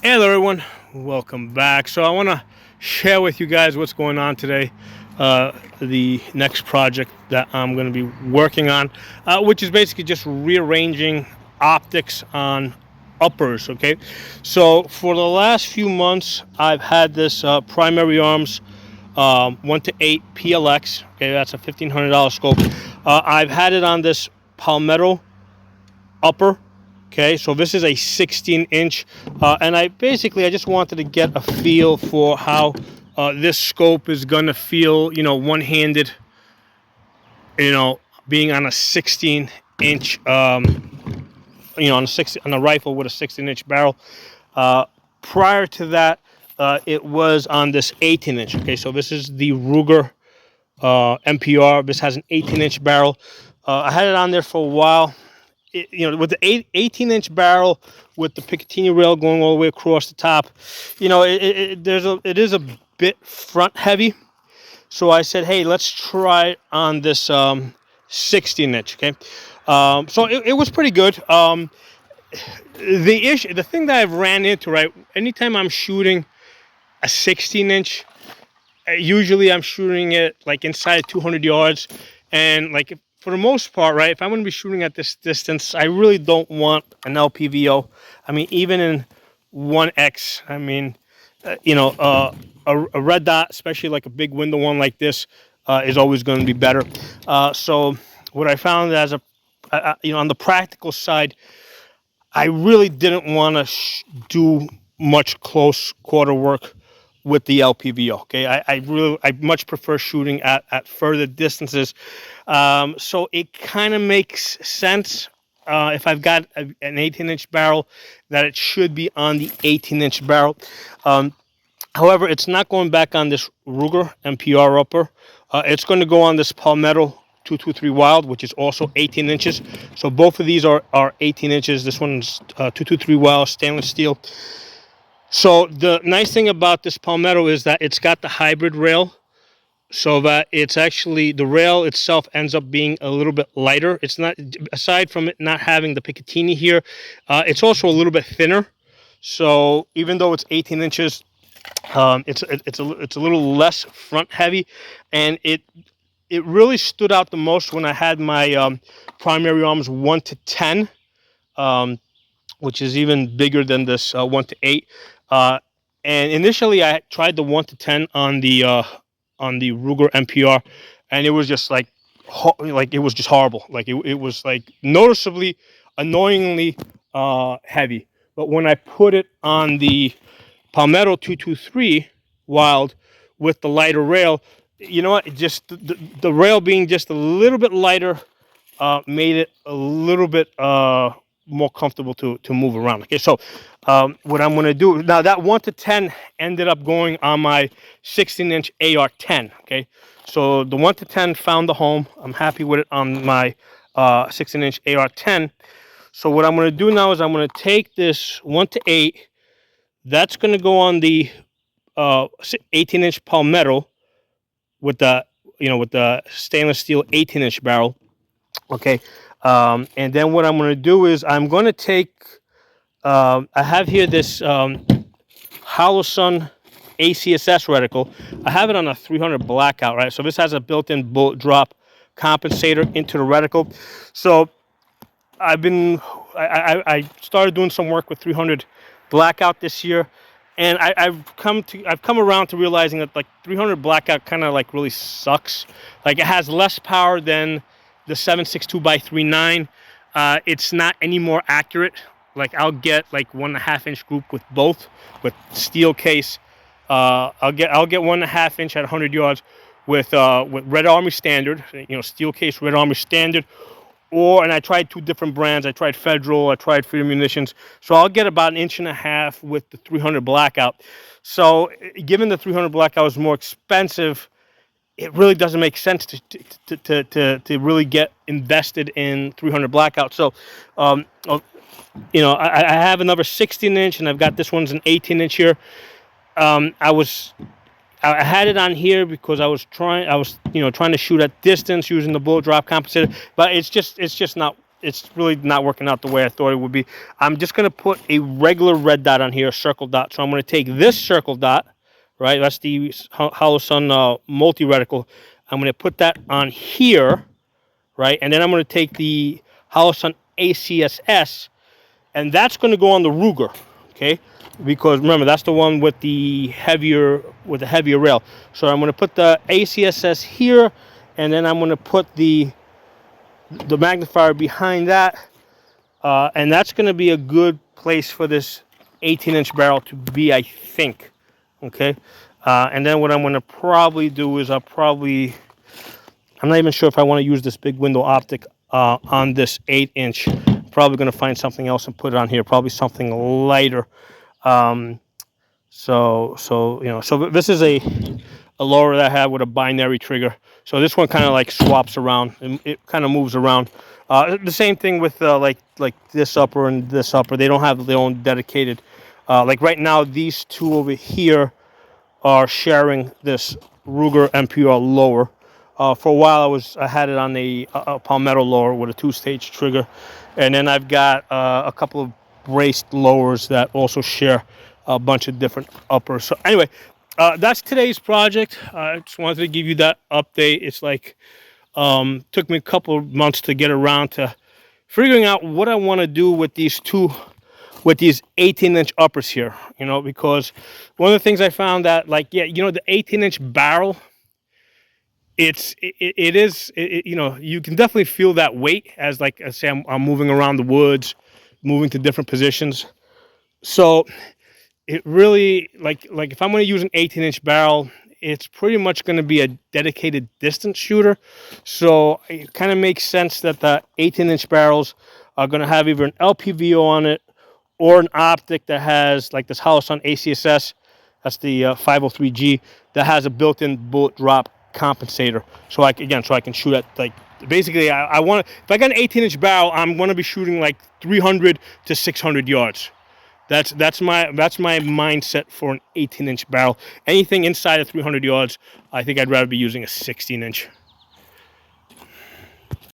Hello everyone, welcome back. So I want to share with you guys what's going on today. The next project that I'm going to be working on, which is basically just rearranging optics on uppers. Okay, so for the last few months, I've had this primary arms 1 to 8 PLX. Okay, that's a $1,500 scope. I've had it on this Palmetto upper. Okay, so this is a 16-inch, and I just wanted to get a feel for how this scope is gonna feel, one-handed, being on a 16-inch, on a rifle with a 16-inch barrel. Prior to that, it was on this 18-inch. Okay, so this is the Ruger MPR. This has an 18-inch barrel. I had it on there for a while. With the 18-inch barrel with the Picatinny rail going all the way across the top, it is a bit front heavy. So I said, hey, let's try on this 16-inch. Okay, so it was pretty good. The thing that I've ran into, right, anytime I'm shooting a 16-inch, usually I'm shooting it like inside 200 yards, and like for the most part, right, if I'm going to be shooting at this distance, I really don't want an LPVO. I mean, even in 1X, I mean, a red dot, especially like a big window one like this, is always going to be better. So what I found as on the practical side, I really didn't want to do much close quarter work with the LPVO. Okay, I much prefer shooting at further distances. So it kind of makes sense if I've got an 18-inch barrel that it should be on the 18-inch barrel. However, it's not going back on this Ruger MPR upper. It's going to go on this Palmetto 223 Wild, which is also 18 inches. So both of these are 18 inches. This one's 223 Wild stainless steel. So the nice thing about this Palmetto is that it's got the hybrid rail, so that it's actually, the rail itself ends up being a little bit lighter. It's not, aside from it not having the Picatinny here, it's also a little bit thinner. So even though it's 18 inches, it's a little less front heavy, and it really stood out the most when I had my primary arms 1 to 10, which is even bigger than this 1 to 8. And initially, I tried the 1 to 10 on the Ruger MPR, and it was just like it was just horrible. Like it was like noticeably, annoyingly heavy. But when I put it on the Palmetto 223 Wild with the lighter rail, you know what? It just the rail being just a little bit lighter made it a little bit more comfortable to move around. Okay, so what I'm going to do now, that 1 to 10 ended up going on my 16-inch AR-10. Okay, so the 1 to 10 found the home. I'm happy with it on my 16-inch AR-10. So what I'm going to do now is I'm going to take this 1 to 8. That's going to go on the 18-inch Palmetto with the stainless steel 18-inch barrel. Okay, and then what I'm going to do is I'm going to take, I have here this Holosun ACSS reticle. I have it on a 300 Blackout, right? So this has a built-in bullet drop compensator into the reticle. So I started doing some work with 300 Blackout this year, and I've come around to realizing that like 300 Blackout kind of like really sucks. Like it has less power than the 7.62x3.9. It's not any more accurate. Like I'll get like 1.5 inch group with both, with steel case. I'll get 1.5 inch at 100 yards with Red Army Standard, steel case Red Army Standard. And I tried 2 different brands. I tried Federal, I tried Freedom Munitions. So I'll get about 1.5 inches with the 300 Blackout. So given the 300 Blackout is more expensive, it really doesn't make sense to really get invested in 300 Blackout. So, I have another 16-inch, and I've got this one's an 18-inch here. I had it on here because I was trying to shoot at distance using the bullet drop compensator, but it's just not it's really not working out the way I thought it would be. I'm just going to put a regular red dot on here, a circle dot. So I'm going to take this circle dot, right? That's the Holosun multi-reticle. I'm going to put that on here, right? And then I'm going to take the Holosun ACSS, and that's going to go on the Ruger, okay? Because remember, that's the one with the heavier rail. So I'm going to put the ACSS here, and then I'm going to put the magnifier behind that, and that's going to be a good place for this 18-inch barrel to be, I think. Okay, and then what I'm going to probably do is I'm not even sure if I want to use this big window optic on this 8-inch. Probably going to find something else and put it on here. Probably something lighter. So this is a lower that I have with a binary trigger. So this one kind of like swaps around, and it kind of moves around. The same thing with like this upper and this upper. They don't have their own dedicated. Like right now, these two over here are sharing this Ruger MPR lower. For a while, I had it on a Palmetto lower with a 2-stage trigger, and then I've got a couple of braced lowers that also share a bunch of different uppers. So anyway, that's today's project. I just wanted to give you that update. It's like took me a couple of months to get around to figuring out what I want to do with these 18-inch uppers here. You know, because one of the things I found that, like, yeah, you know, the 18-inch barrel, it is you know, you can definitely feel that weight as, like I say, I'm moving around the woods, moving to different positions. So it really, like if I'm going to use an 18-inch barrel, it's pretty much going to be a dedicated distance shooter. So it kind of makes sense that the 18-inch barrels are going to have either an LPVO on it or an optic that has, like this Holosun ACSS, that's the 503G, that has a built-in bullet drop compensator. So I can shoot at, like, basically I want to, if I got an 18-inch barrel, I'm going to be shooting like 300 to 600 yards. That's my mindset for an 18-inch barrel. Anything inside of 300 yards, I think I'd rather be using a 16-inch.